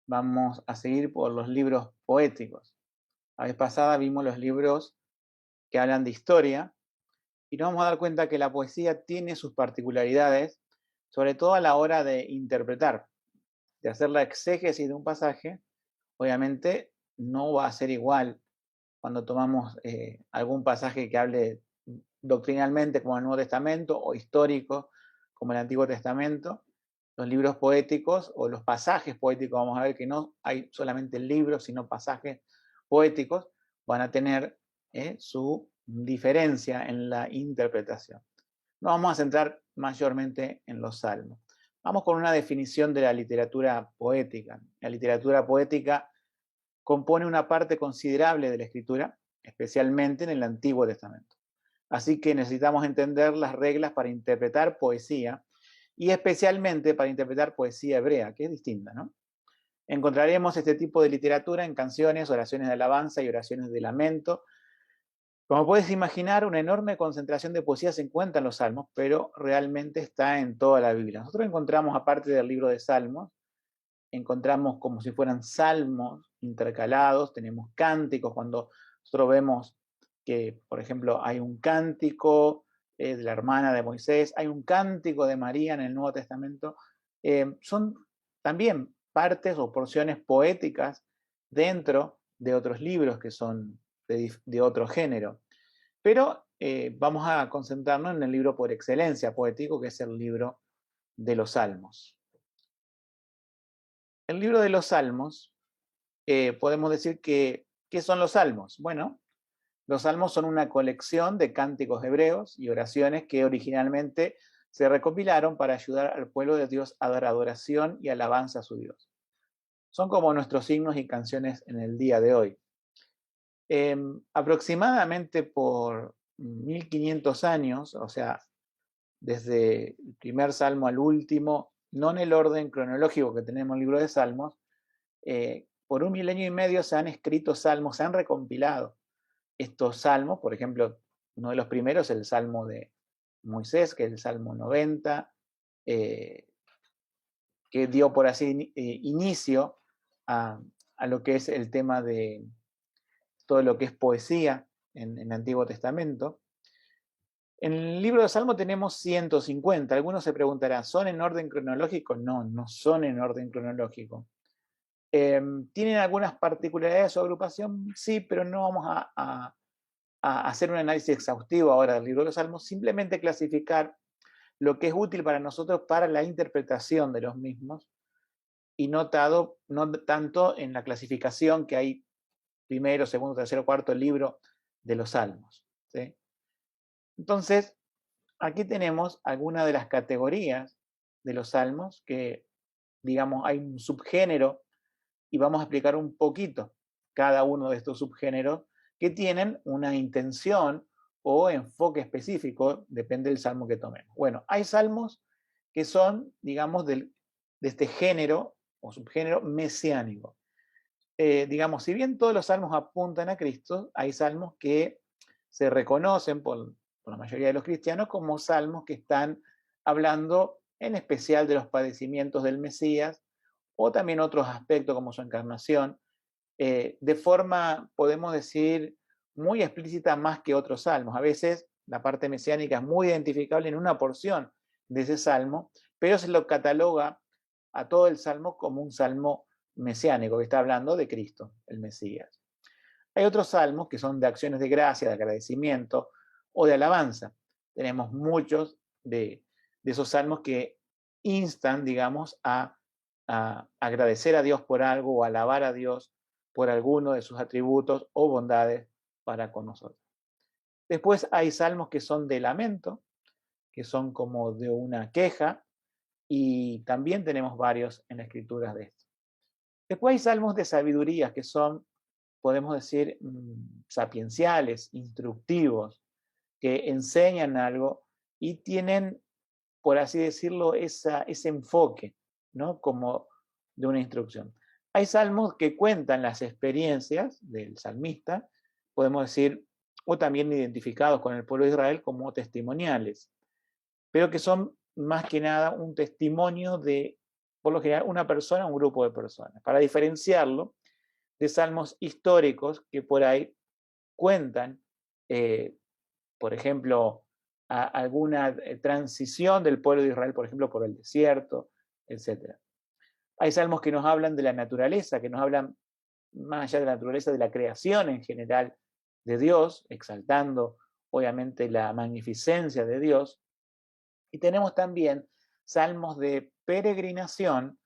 vamos a seguir por los libros poéticos. La vez pasada vimos los libros que hablan de historia y nos vamos a dar cuenta que la poesía tiene sus particularidades, sobre todo a la hora de interpretar, de hacer la exégesis de un pasaje. Obviamente no va a ser igual cuando tomamos algún pasaje que hable doctrinalmente como el Nuevo Testamento o histórico como el Antiguo Testamento. Los libros poéticos o los pasajes poéticos, vamos a ver que no hay solamente libros, sino pasajes poéticos, van a tener su diferencia en la interpretación. Nos vamos a centrar mayormente en los salmos. Vamos con una definición de la literatura poética. La literatura poética compone una parte considerable de la escritura, especialmente en el Antiguo Testamento. Así que necesitamos entender las reglas para interpretar poesía y especialmente para interpretar poesía hebrea, que es distinta, ¿no? Encontraremos este tipo de literatura en canciones, oraciones de alabanza y oraciones de lamento. Como puedes imaginar, una enorme concentración de poesía se encuentra en los salmos, pero realmente está en toda la Biblia. Nosotros encontramos, aparte del libro de Salmos, encontramos como si fueran salmos intercalados, tenemos cánticos, cuando nosotros vemos que, por ejemplo, hay un cántico de la hermana de Moisés, hay un cántico de María en el Nuevo Testamento, son también partes o porciones poéticas dentro de otros libros que son de otro género. Pero vamos a concentrarnos en el libro por excelencia poético, que es el libro de los Salmos. El libro de los Salmos, podemos decir que, ¿qué son los salmos? Bueno, los salmos son una colección de cánticos hebreos y oraciones que originalmente se recopilaron para ayudar al pueblo de Dios a dar adoración y alabanza a su Dios. Son como nuestros himnos y canciones en el día de hoy. Aproximadamente por 1500 años, o sea, desde el primer salmo al último, no en el orden cronológico que tenemos en el libro de Salmos, por 1 milenio y medio se han escrito salmos, se han recompilado estos salmos. Por ejemplo, uno de los primeros es el Salmo de Moisés, que es el Salmo 90, que dio por así inicio a lo que es el tema de todo lo que es poesía en el Antiguo Testamento. En el libro de Salmo tenemos 150. Algunos se preguntarán, ¿son en orden cronológico? No, no son en orden cronológico. ¿Tienen algunas particularidades de su agrupación? Sí, pero no vamos a hacer un análisis exhaustivo ahora del libro de los Salmos, simplemente clasificar lo que es útil para nosotros para la interpretación de los mismos y no tanto en la clasificación que hay primero, segundo, tercero, cuarto libro de los Salmos, ¿sí? Entonces, aquí tenemos algunas de las categorías de los Salmos que, digamos, hay un subgénero y vamos a explicar un poquito cada uno de estos subgéneros que tienen una intención o enfoque específico, depende del salmo que tomemos. Bueno, hay salmos que son, digamos, de este género o subgénero mesiánico. Digamos, si bien todos los salmos apuntan a Cristo, hay salmos que se reconocen por la mayoría de los cristianos como salmos que están hablando en especial de los padecimientos del Mesías o también otros aspectos como su encarnación, de forma, podemos decir, muy explícita más que otros salmos. A veces la parte mesiánica es muy identificable en una porción de ese salmo, pero se lo cataloga a todo el salmo como un salmo mesiánico, que está hablando de Cristo, el Mesías. Hay otros salmos que son de acciones de gracia, de agradecimiento o de alabanza. Tenemos muchos de esos salmos que instan, digamos, a agradecer a Dios por algo o alabar a Dios por alguno de sus atributos o bondades para con nosotros. Después hay salmos que son de lamento, que son como de una queja, y también tenemos varios en las escrituras de esto. Después hay salmos de sabiduría, que son, podemos decir, sapienciales, instructivos, que enseñan algo y tienen, por así decirlo, ese enfoque, ¿no? Como de una instrucción. Hay salmos que cuentan las experiencias del salmista, podemos decir, o también identificados con el pueblo de Israel como testimoniales, pero que son más que nada un testimonio de por lo general una persona o un grupo de personas, para diferenciarlo de salmos históricos que por ahí cuentan, por ejemplo, alguna transición del pueblo de Israel, por ejemplo, por el desierto, etc. Hay salmos que nos hablan de la naturaleza, que nos hablan más allá de la naturaleza, de la creación en general de Dios, exaltando obviamente la magnificencia de Dios. Y tenemos también salmos de peregrinación,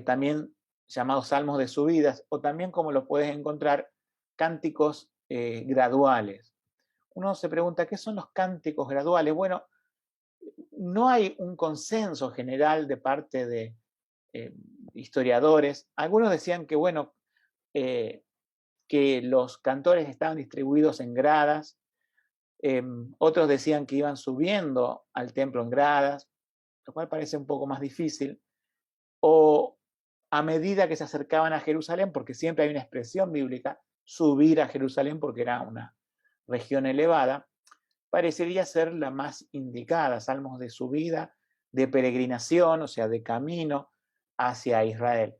también llamados salmos de subidas, o también como los puedes encontrar, cánticos graduales. Uno se pregunta, ¿qué son los cánticos graduales? Bueno, no hay un consenso general de parte de historiadores. Algunos decían que, bueno, que los cantores estaban distribuidos en gradas, otros decían que iban subiendo al templo en gradas, lo cual parece un poco más difícil, o a medida que se acercaban a Jerusalén, porque siempre hay una expresión bíblica, subir a Jerusalén porque era una región elevada, parecería ser la más indicada, salmos de subida, de peregrinación, o sea, de camino hacia Israel.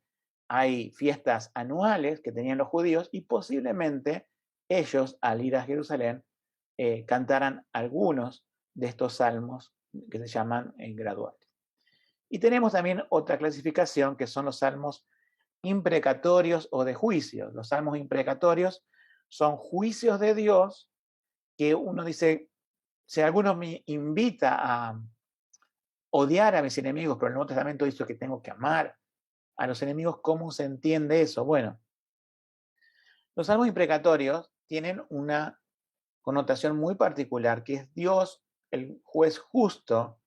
Hay fiestas anuales que tenían los judíos y posiblemente ellos, al ir a Jerusalén, cantaran algunos de estos salmos que se llaman graduales. Y tenemos también otra clasificación que son los salmos imprecatorios o de juicios. Los salmos imprecatorios son juicios de Dios que uno dice, si alguno me invita a odiar a mis enemigos, pero el Nuevo Testamento dice que tengo que amar a los enemigos, ¿cómo se entiende eso? Bueno, los salmos imprecatorios tienen una connotación muy particular, que es Dios, el juez justo,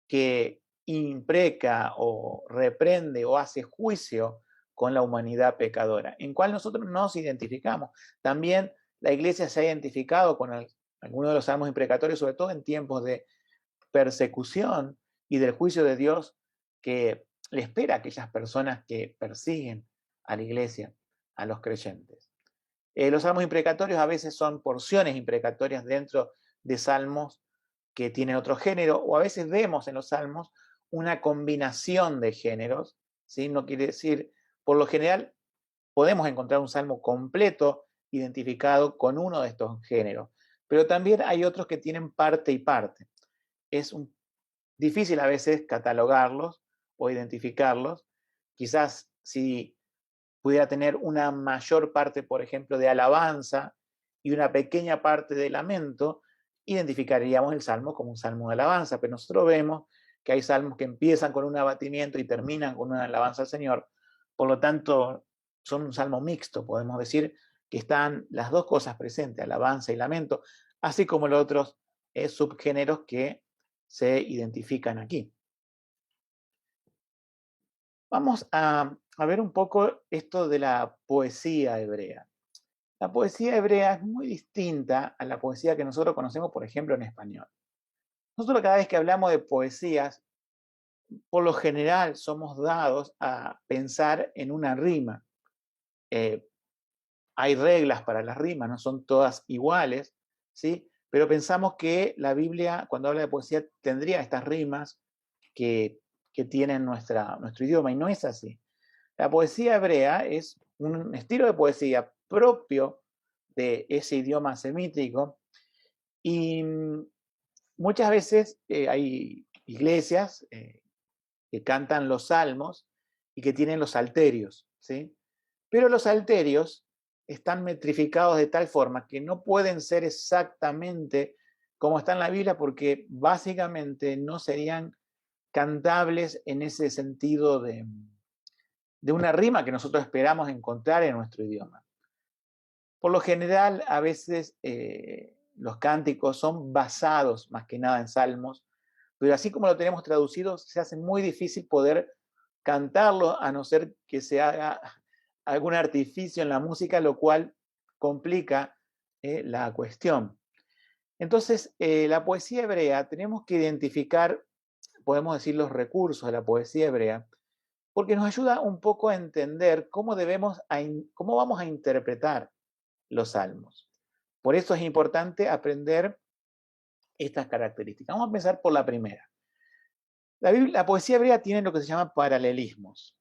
que impreca o reprende o hace juicio con la humanidad pecadora, en cual nosotros nos identificamos. También la iglesia se ha identificado con algunos de los salmos imprecatorios, sobre todo en tiempos de persecución y del juicio de Dios que le espera a aquellas personas que persiguen a la iglesia, a los creyentes. Los salmos imprecatorios a veces son porciones imprecatorias dentro de salmos que tienen otro género, o a veces vemos en los salmos una combinación de géneros, ¿sí? No quiere decir, por lo general, podemos encontrar un salmo completo identificado con uno de estos géneros, pero también hay otros que tienen parte y parte. Es difícil a veces catalogarlos o identificarlos. Quizás si pudiera tener una mayor parte, por ejemplo, de alabanza y una pequeña parte de lamento, identificaríamos el salmo como un salmo de alabanza, pero nosotros vemos que hay salmos que empiezan con un abatimiento y terminan con una alabanza al Señor, por lo tanto son un salmo mixto, podemos decir que están las dos cosas presentes, alabanza y lamento, así como los otros subgéneros que se identifican aquí. Vamos a ver un poco esto de la poesía hebrea. La poesía hebrea es muy distinta a la poesía que nosotros conocemos, por ejemplo, en español. Nosotros cada vez que hablamos de poesías, por lo general somos dados a pensar en una rima. Hay reglas para las rimas, no son todas iguales, ¿sí? Pero pensamos que la Biblia, cuando habla de poesía, tendría estas rimas que tienen nuestro idioma, y no es así. La poesía hebrea es un estilo de poesía propio de ese idioma semítico y muchas veces hay iglesias que cantan los salmos y que tienen los salterios, ¿sí? Pero los salterios están metrificados de tal forma que no pueden ser exactamente como está en la Biblia porque básicamente no serían cantables en ese sentido de una rima que nosotros esperamos encontrar en nuestro idioma. Por lo general, a veces los cánticos son basados más que nada en salmos, pero así como lo tenemos traducido, se hace muy difícil poder cantarlo a no ser que se haga algún artificio en la música, lo cual complica la cuestión. Entonces, la poesía hebrea, tenemos que identificar, podemos decir, los recursos de la poesía hebrea, porque nos ayuda un poco a entender cómo vamos a interpretar los salmos. Por eso es importante aprender estas características. Vamos a empezar por la primera. La poesía hebrea tiene lo que se llama paralelismos.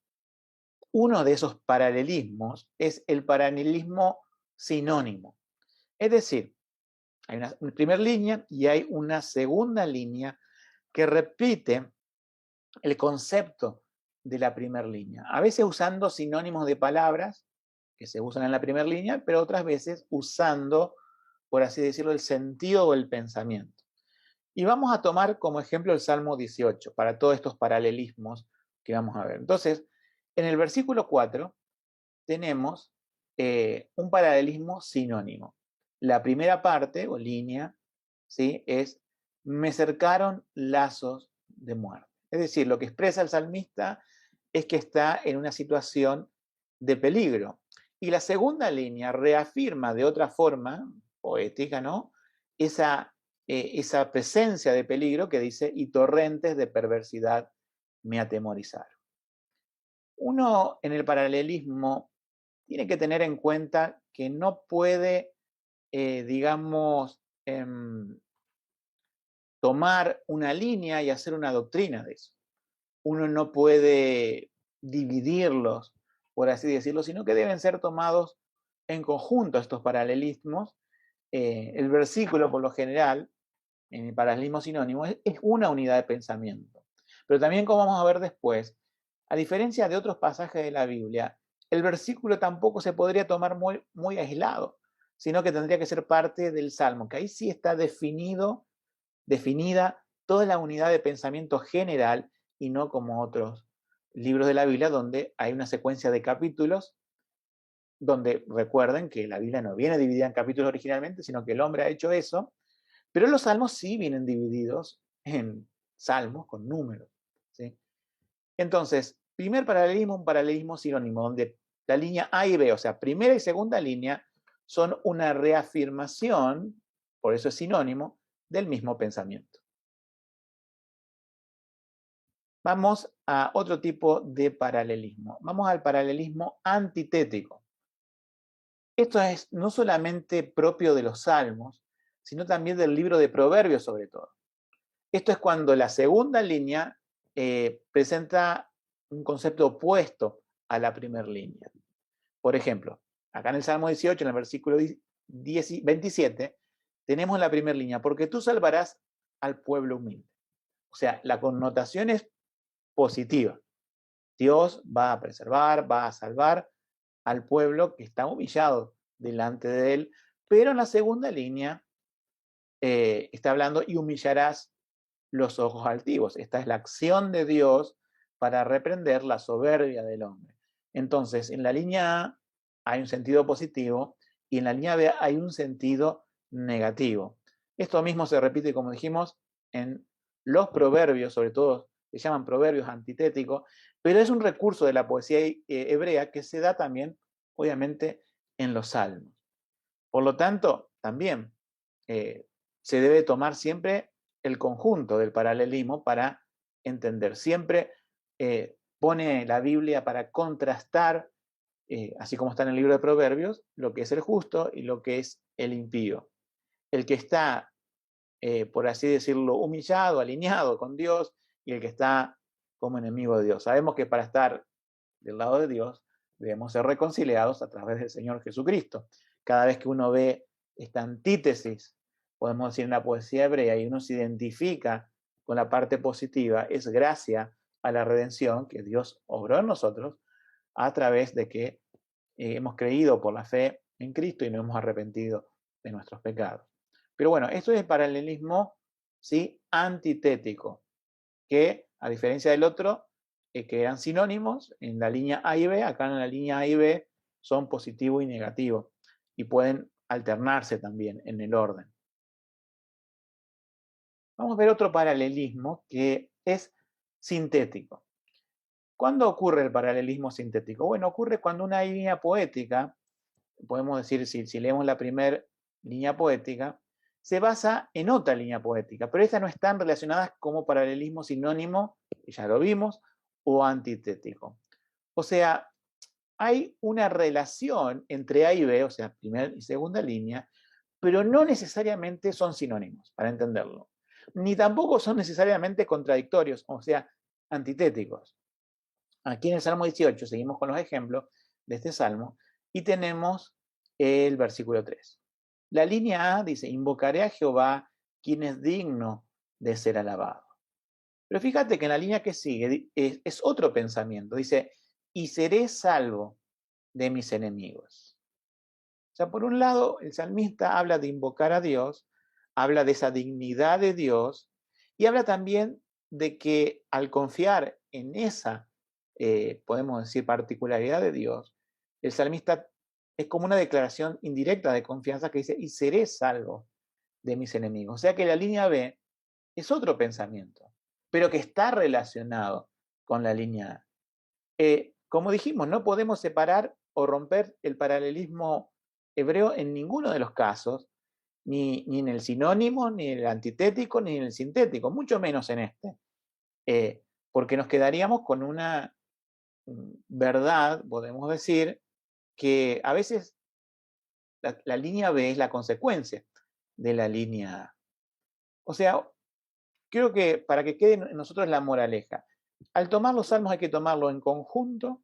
Uno de esos paralelismos es el paralelismo sinónimo. Es decir, hay una primera línea y hay una segunda línea que repite el concepto de la primera línea. A veces usando sinónimos de palabras que se usan en la primera línea, pero otras veces usando, por así decirlo, el sentido o el pensamiento. Y vamos a tomar como ejemplo el Salmo 18 para todos estos paralelismos que vamos a ver. Entonces, en el versículo 4 tenemos un paralelismo sinónimo. La primera parte o línea, ¿sí?, es: me cercaron lazos de muerte. Es decir, lo que expresa el salmista es que está en una situación de peligro. Y la segunda línea reafirma de otra forma poética, ¿no?, esa presencia de peligro que dice: y torrentes de perversidad me atemorizaron. Uno en el paralelismo tiene que tener en cuenta que no puede, digamos, tomar una línea y hacer una doctrina de eso. Uno no puede dividirlos, por así decirlo, sino que deben ser tomados en conjunto estos paralelismos. El versículo, por lo general, en el paralelismo sinónimo, es una unidad de pensamiento. Pero también, como vamos a ver después, a diferencia de otros pasajes de la Biblia, el versículo tampoco se podría tomar muy, muy aislado, sino que tendría que ser parte del Salmo, que ahí sí está definida toda la unidad de pensamiento general y no como otros libros de la Biblia donde hay una secuencia de capítulos, donde recuerden que la Biblia no viene dividida en capítulos originalmente, sino que el hombre ha hecho eso, pero los salmos sí vienen divididos en salmos con números, ¿sí? Entonces, primer paralelismo, un paralelismo sinónimo, donde la línea A y B, o sea, primera y segunda línea, son una reafirmación, por eso es sinónimo, del mismo pensamiento. Vamos a otro tipo de paralelismo. Vamos al paralelismo antitético. Esto es no solamente propio de los salmos, sino también del libro de Proverbios sobre todo. Esto es cuando la segunda línea presenta un concepto opuesto a la primera línea. Por ejemplo, acá en el Salmo 18, en el versículo 27, tenemos la primera línea: porque tú salvarás al pueblo humilde. O sea, la connotación es positiva. Dios va a preservar, va a salvar al pueblo que está humillado delante de él, pero en la segunda línea está hablando: y humillarás los ojos altivos. Esta es la acción de Dios para reprender la soberbia del hombre. Entonces, en la línea A hay un sentido positivo y en la línea B hay un sentido negativo. Esto mismo se repite, como dijimos, en los proverbios, sobre todo se llaman proverbios antitéticos, pero es un recurso de la poesía hebrea que se da también, obviamente, en los salmos. Por lo tanto, también se debe tomar siempre el conjunto del paralelismo para entender. Siempre pone la Biblia para contrastar, así como está en el libro de Proverbios, lo que es el justo y lo que es el impío. El que está, por así decirlo, humillado, alineado con Dios, y el que está como enemigo de Dios. Sabemos que para estar del lado de Dios debemos ser reconciliados a través del Señor Jesucristo. Cada vez que uno ve esta antítesis, podemos decir, en la poesía hebrea, y uno se identifica con la parte positiva, es gracia a la redención que Dios obró en nosotros a través de que hemos creído por la fe en Cristo y nos hemos arrepentido de nuestros pecados. Pero bueno, esto es el paralelismo, ¿sí?, antitético, que a diferencia del otro, que eran sinónimos en la línea A y B, acá en la línea A y B son positivo y negativo y pueden alternarse también en el orden. Vamos a ver otro paralelismo que es sintético. ¿Cuándo ocurre el paralelismo sintético? Bueno, ocurre cuando una línea poética, podemos decir, si leemos la primera línea poética, se basa en otra línea poética, pero estas no están relacionadas como paralelismo sinónimo, que ya lo vimos, o antitético. O sea, hay una relación entre A y B, o sea, primera y segunda línea, pero no necesariamente son sinónimos, para entenderlo. ni tampoco son necesariamente contradictorios, o sea, antitéticos. Aquí en el Salmo 18 seguimos con los ejemplos de este Salmo y tenemos el versículo 3. La línea A dice, invocaré a Jehová, quien es digno de ser alabado. Pero fíjate que en la línea que sigue es otro pensamiento. Dice, y seré salvo de mis enemigos. O sea, por un lado, el salmista habla de invocar a Dios, habla de esa dignidad de Dios y habla también de que al confiar en esa, podemos decir, particularidad de Dios, el salmista es como una declaración indirecta de confianza que dice, y seré salvo de mis enemigos. O sea que la línea B es otro pensamiento, pero que está relacionado con la línea A. Como dijimos, no podemos separar o romper el paralelismo hebreo en ninguno de los casos, ni en el sinónimo, ni en el antitético, ni en el sintético, mucho menos en este, porque nos quedaríamos con una verdad, podemos decir, que a veces la línea B es la consecuencia de la línea A. O sea, creo que para que quede en nosotros la moraleja, al tomar los salmos hay que tomarlo en conjunto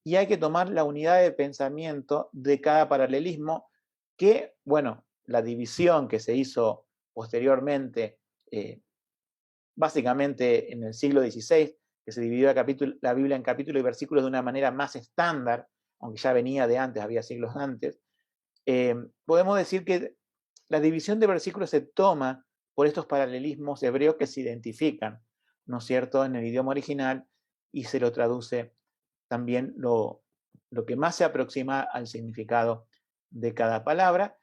y hay que tomar la unidad de pensamiento de cada paralelismo que, bueno, la división que se hizo posteriormente, básicamente en el siglo XVI, que se dividió la Biblia en capítulos y versículos de una manera más estándar, aunque ya venía de antes, había siglos antes, podemos decir que la división de versículos se toma por estos paralelismos hebreos que se identifican, ¿no es cierto?, en el idioma original y se lo traduce también lo que más se aproxima al significado de cada palabra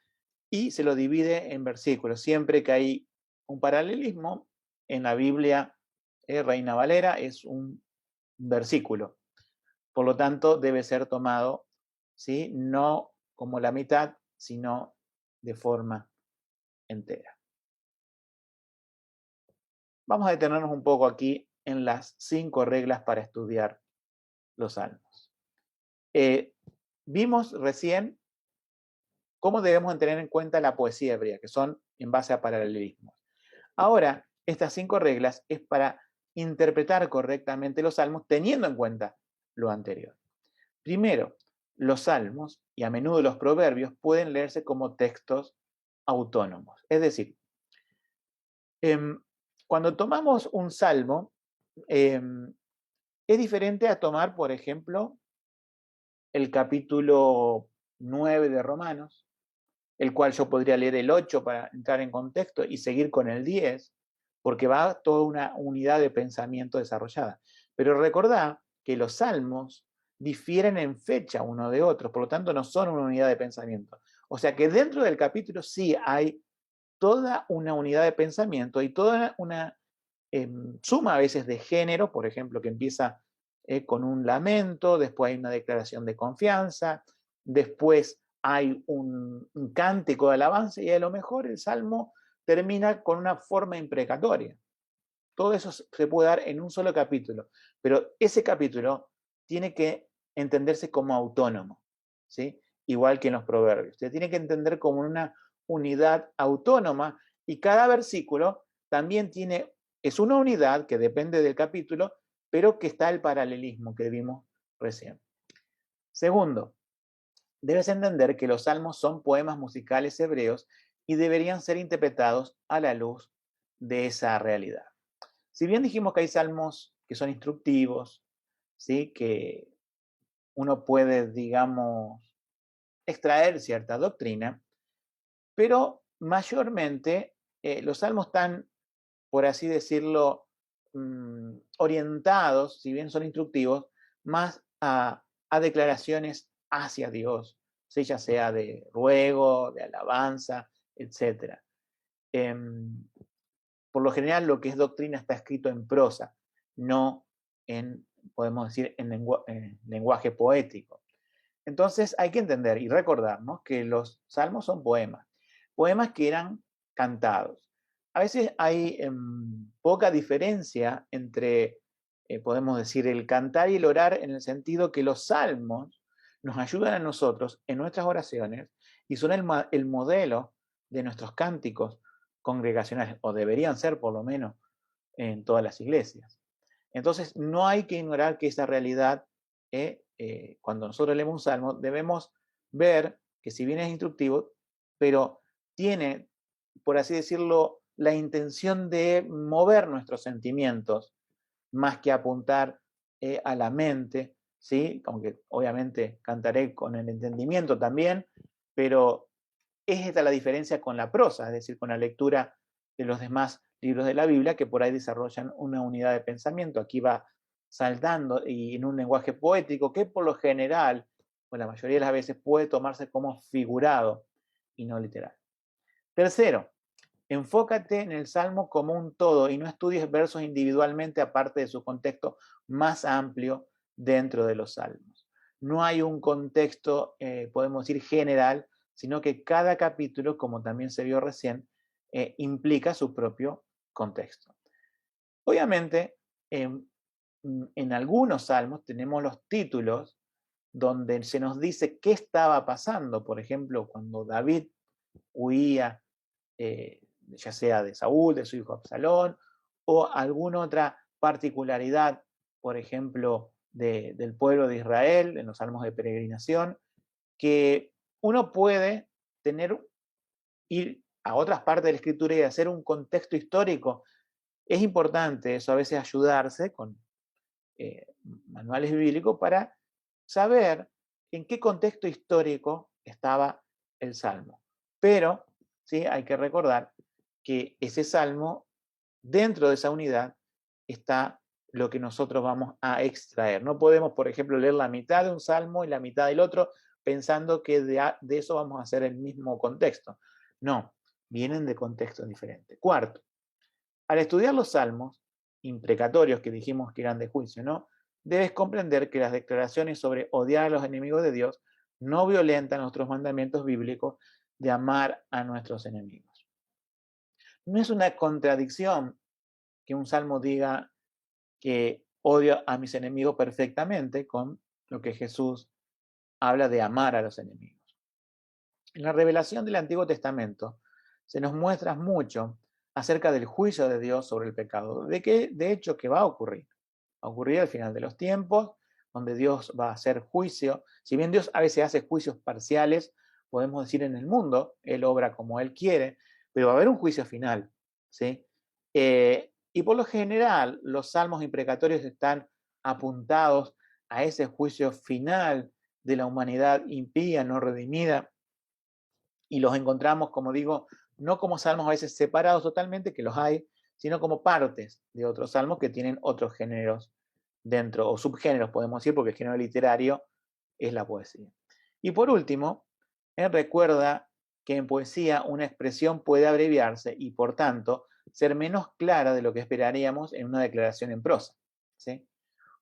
y se lo divide en versículos. Siempre que hay un paralelismo en la Biblia Reina Valera es un versículo. Por lo tanto, debe ser tomado, ¿sí?, no como la mitad, sino de forma entera. Vamos a detenernos un poco aquí en las 5 reglas para estudiar los salmos. Vimos recién cómo debemos tener en cuenta la poesía hebrea, que son en base a paralelismos. Ahora, estas 5 reglas es para interpretar correctamente los salmos teniendo en cuenta lo anterior. Primero, los salmos y a menudo los proverbios pueden leerse como textos autónomos. Es decir, cuando tomamos un salmo, es diferente a tomar, por ejemplo, el capítulo 9 de Romanos, el cual yo podría leer el 8 para entrar en contexto y seguir con el 10, porque va toda una unidad de pensamiento desarrollada. Pero recordá que los salmos difieren en fecha uno de otros, por lo tanto no son una unidad de pensamiento. O sea que dentro del capítulo sí hay toda una unidad de pensamiento y toda una suma a veces de género, por ejemplo, que empieza con un lamento, después hay una declaración de confianza, después hay un cántico de alabanza y a lo mejor el salmo termina con una forma imprecatoria. Todo eso se puede dar en un solo capítulo, pero ese capítulo tiene que entenderse como autónomo, ¿sí?, igual que en los proverbios. Se tiene que entender como una unidad autónoma y cada versículo también es una unidad que depende del capítulo, pero que está el paralelismo que vimos recién. Segundo, debes entender que los salmos son poemas musicales hebreos y deberían ser interpretados a la luz de esa realidad. Si bien dijimos que hay salmos que son instructivos, ¿sí?, que uno puede, digamos, extraer cierta doctrina, pero mayormente los salmos están, por así decirlo, orientados, si bien son instructivos, más a declaraciones hacia Dios, ¿sí?, ya sea de ruego, de alabanza, etc. Por lo general, lo que es doctrina está escrito en prosa, no en, podemos decir, en lenguaje poético. Entonces hay que entender y recordarnos que los salmos son poemas que eran cantados. A veces hay poca diferencia entre, podemos decir, el cantar y el orar en el sentido que los salmos nos ayudan a nosotros en nuestras oraciones y son el modelo de nuestros cánticos congregacionales, o deberían ser por lo menos en todas las iglesias. Entonces, no hay que ignorar que esa realidad, cuando nosotros leemos un salmo, debemos ver que si bien es instructivo, pero tiene, por así decirlo, la intención de mover nuestros sentimientos, más que apuntar a la mente, ¿sí? Aunque obviamente cantaré con el entendimiento también, pero es esta la diferencia con la prosa, es decir, con la lectura de los demás libros de la Biblia, que por ahí desarrollan una unidad de pensamiento. Aquí va saltando y en un lenguaje poético que por lo general, o la mayoría de las veces, puede tomarse como figurado y no literal. Tercero, enfócate en el Salmo como un todo y no estudies versos individualmente aparte de su contexto más amplio dentro de los Salmos. No hay un contexto, podemos decir, general, sino que cada capítulo, como también se vio recién, implica su propio contexto. Obviamente, en algunos salmos tenemos los títulos donde se nos dice qué estaba pasando. Por ejemplo, cuando David huía, ya sea de Saúl, de su hijo Absalón, o alguna otra particularidad, por ejemplo, del pueblo de Israel, en los salmos de peregrinación, que uno puede ir a otras partes de la escritura y hacer un contexto histórico. Es importante eso, a veces ayudarse con manuales bíblicos para saber en qué contexto histórico estaba el salmo. Pero ¿sí? Hay que recordar que ese salmo, dentro de esa unidad, está lo que nosotros vamos a extraer. No podemos, por ejemplo, leer la mitad de un salmo y la mitad del otro pensando que de eso vamos a hacer el mismo contexto. No, vienen de contextos diferentes. Cuarto, al estudiar los salmos imprecatorios que dijimos que eran de juicio, ¿no? Debes comprender que las declaraciones sobre odiar a los enemigos de Dios no violentan nuestros mandamientos bíblicos de amar a nuestros enemigos. No es una contradicción que un salmo diga que odio a mis enemigos perfectamente con lo que Jesús habla de amar a los enemigos. En la revelación del Antiguo Testamento se nos muestra mucho acerca del juicio de Dios sobre el pecado, de hecho que va a ocurrir. Va a ocurrir al final de los tiempos, donde Dios va a hacer juicio. Si bien Dios a veces hace juicios parciales, podemos decir en el mundo, Él obra como Él quiere, pero va a haber un juicio final, ¿sí? Y por lo general, los salmos imprecatorios están apuntados a ese juicio final de la humanidad impía, no redimida, y los encontramos, como digo, no como salmos a veces separados totalmente, que los hay, sino como partes de otros salmos que tienen otros géneros dentro, o subgéneros podemos decir, porque el género literario es la poesía. Y por último, recuerda que en poesía una expresión puede abreviarse y por tanto ser menos clara de lo que esperaríamos en una declaración en prosa, ¿sí?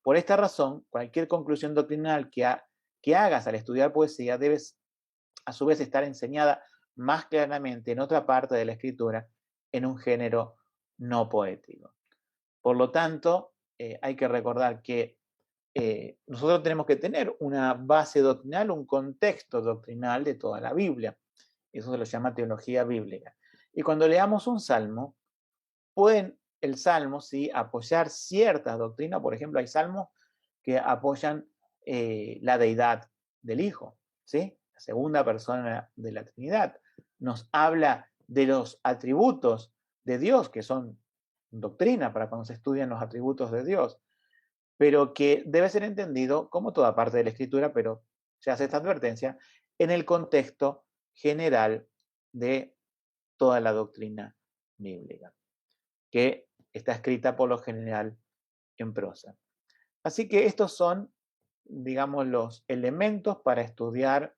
Por esta razón, cualquier conclusión doctrinal que hagas al estudiar poesía debes a su vez estar enseñada más claramente en otra parte de la escritura, en un género no poético. Por lo tanto, hay que recordar que nosotros tenemos que tener una base doctrinal, un contexto doctrinal de toda la Biblia. Eso se lo llama teología bíblica. Y cuando leamos un salmo, pueden el salmo ¿sí? apoyar ciertas doctrinas. Por ejemplo, hay salmos que apoyan la deidad del Hijo, ¿sí? La segunda persona de la Trinidad. Nos habla de los atributos de Dios, que son doctrina para cuando se estudian los atributos de Dios, pero que debe ser entendido como toda parte de la Escritura, pero se hace esta advertencia, en el contexto general de toda la doctrina bíblica, que está escrita por lo general en prosa. Así que estos son, digamos, los elementos para estudiar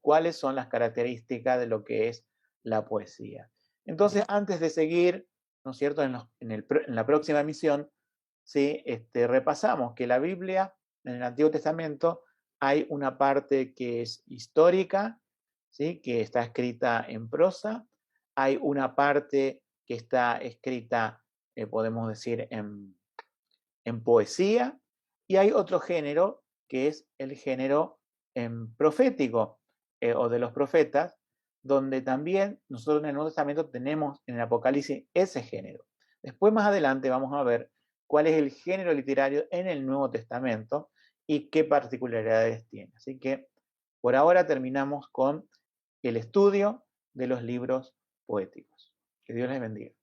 cuáles son las características de lo que es la poesía. Entonces, antes de seguir, ¿no es cierto?, en la próxima emisión, ¿sí? Repasamos que la Biblia, en el Antiguo Testamento, hay una parte que es histórica, ¿sí? Que está escrita en prosa, hay una parte que está escrita, podemos decir, en poesía, y hay otro género que es el género profético o de los profetas, donde también nosotros en el Nuevo Testamento tenemos en el Apocalipsis ese género. Después más adelante vamos a ver cuál es el género literario en el Nuevo Testamento y qué particularidades tiene. Así que por ahora terminamos con el estudio de los libros poéticos. Que Dios les bendiga.